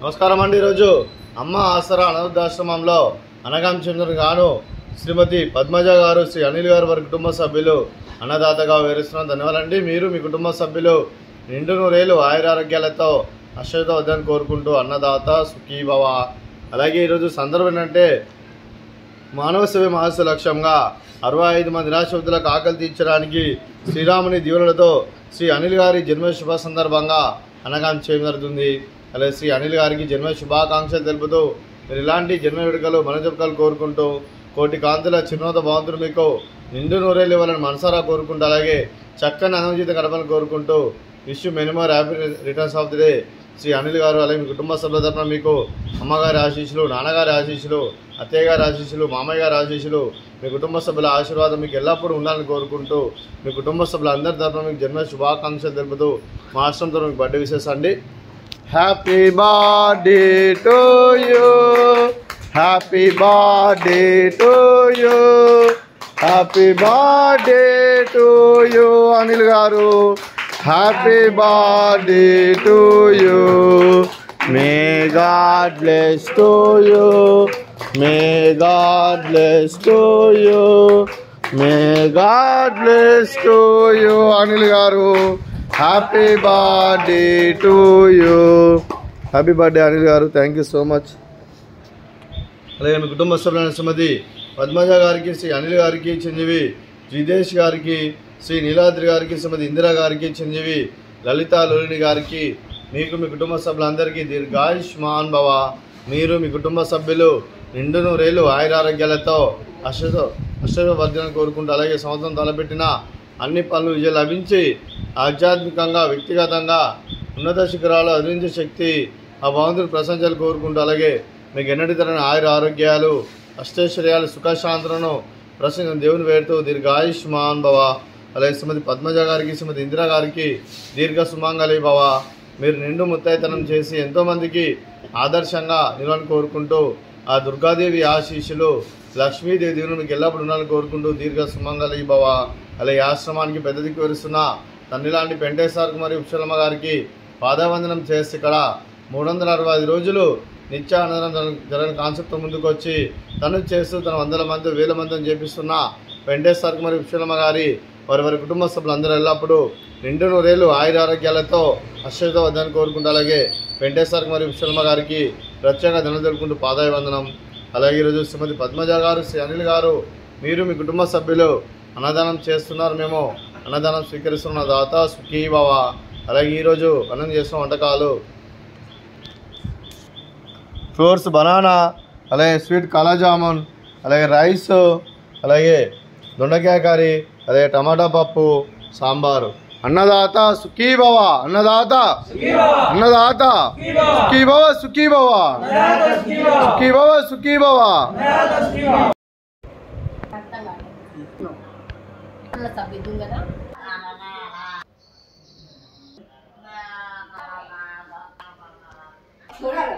నమస్కారం అండి. ఈరోజు అమ్మ ఆసరా అనాథాశ్రమంలో అనగాం చెందిన గాను శ్రీమతి పద్మజ గారు, శ్రీ అనిల్ గారు వారి కుటుంబ సభ్యులు అన్నదాతగా వివరిస్తున్నాం. ధన్యవాదాలండి. మీరు మీ కుటుంబ సభ్యులు నిండు నూరేళ్ళు ఆయురారోగ్యాలతో అశ్వత వద్దని కోరుకుంటూ అన్నదాత సుఖీభవ. అలాగే ఈరోజు సందర్భం ఏంటంటే మానవ సేవ మహస్సు లక్ష్యంగా 65 మంది నిరాశ్రతులకు ఆకలి తీర్చడానికి శ్రీరాముని దీవెనలతో శ్రీ అనిల్ గారి జన్మ శుభ సందర్భంగా అనగాం చేయడం జరుగుతుంది. అలాగే శ్రీ అనిల్ గారికి జన్మ శుభాకాంక్షలు తెలుపుతూ మీరు ఇలాంటి జన్మ వేడుకలు మనజపకాలు కోరుకుంటూ కోటి కాంతుల చిరునోత భవంతులు మీకు నిండు నూరేళ్ళు ఇవ్వాలని మనసారా కోరుకుంటూ అలాగే చక్కని అనుచిత గడపలను కోరుకుంటూ wish many more happy returns of the day Shri Anil గారు. అలాగే మీ కుటుంబ సభ్యుల తరఫున మీకు అమ్మగారి ఆశీస్సులు, నాన్నగారి ఆశీస్సులు, అత్తయ్య గారి ఆశీస్సులు, మామయ్య గారి ఆశీస్సులు, మీ కుటుంబ సభ్యుల ఆశీర్వాదం మీకు ఎల్లప్పుడూ ఉండాలని కోరుకుంటూ మీ కుటుంబ సభ్యుల అందరి తరఫున మీకు జన్మ శుభాకాంక్షలు తెలుపుతూ మా ఆశ్రమంతో మీకు బర్త్డే విషెస్ అండి. Happy birthday to you, happy birthday to you, happy birthday to you Anil garu. Happy birthday to you. May God bless to you, may God bless to you, may God bless to you Anil garu. Happy birthday to you. Happy birthday Anil garu. Thank you so much. అలాగే మీ కుటుంబ సభ్యులైన శ్రీమతి పద్మజ గారికి, శ్రీ అనిల్ గారికి, చిరంజీవి జిదేశ్ గారికి, శ్రీ నీలాద్రి గారికి, శ్రీమతి ఇందిరా గారికి, చిరంజీవి లలిత లోలిని గారికి, మీకు మీ కుటుంబ సభ్యులందరికీ దీర్ఘాయుష్మాన్ భవ. మీరు మీ కుటుంబ సభ్యులు నిండు నూరేళ్ళు ఆయురారోగ్యాలతో అష్టవర్ధనను కోరుకుంటూ అలాగే సంవత్సరం తలపెట్టిన అన్ని పనులు విజయం లభించి ఆధ్యాత్మికంగా వ్యక్తిగతంగా ఉన్నత శిఖరాలు అధించే శక్తి ఆ భగవంతుని ప్రశంసలు కోరుకుంటూ అలాగే మీకు ఎన్నటి తరని ఆరోగ్యాలు, అష్టైశ్వర్యాలు, సుఖశాంతులను ప్రసంగం దేవుని వేడుతూ దీర్ఘాయుష్మాన్ భవ. అలాగే శ్రీమతి పద్మజ గారికి, శ్రీమతి ఇందిరా గారికి దీర్ఘ సుమంగళి భవ. మీరు నిండు ముత్తైతనం చేసి ఎంతోమందికి ఆదర్శంగా నిలవని కోరుకుంటూ ఆ దుర్గాదేవి ఆశీస్సులు, లక్ష్మీదేవి దేవుని మీకు ఎల్లప్పుడు ఉండాలని కోరుకుంటూ దీర్ఘ సుమంగళి భవ. అలాగే ఆశ్రమానికి పెద్ద దిక్కు వరుస్తున్న తండ్రి లాంటి వెంకటేశ్వర మరియు ఉప్సలమ్మ గారికి పాదవందనం చేసి ఇక్కడ 365 రోజులు నిత్యానందనం జరగని కాన్సెప్ట్ ముందుకు వచ్చి తను చేస్తూ తన 100 మంది 1000 మందిని చేపిస్తున్న వెంకటేశ్వర మరియు ఉప్సలమ్మ గారి వారి కుటుంబ సభ్యులందరూ ఎల్లప్పుడూ నిండు నూరేళ్ళు ఆయురారోగ్యాలతో అశ్వత వద్దని కోరుకుంటూ అలాగే వెంకటేశ్వర మరియు ఉప్సలమ్మ గారికి ప్రత్యేక ధనం తెలుపుకుంటూ పాదాభివందనం. అలాగే ఈరోజు శ్రీమతి పద్మజ గారు, శ్రీ అనిల్ గారు మీరు మీ కుటుంబ సభ్యులు అన్నదానం చేస్తున్నారు. మేము అన్నదానం స్వీకరిస్తున్న దాత సుఖీభవ. అలాగే ఈరోజు అన్నం చేస్తున్న వంటకాలు ఫ్రూట్స్ బనానా, అలాగే స్వీట్ కాలాజామున్, అలాగే రైస్, అలాగే దొండకాయ కర్రీ, అలాగే టమాటా పప్పు, సాంబారు. అన్నదాత సుఖీభవ, అన్నదాత అన్నదాత సుఖీభవ, సుఖీభవ, సుఖీభవ, సుఖీభవ. చూడాలి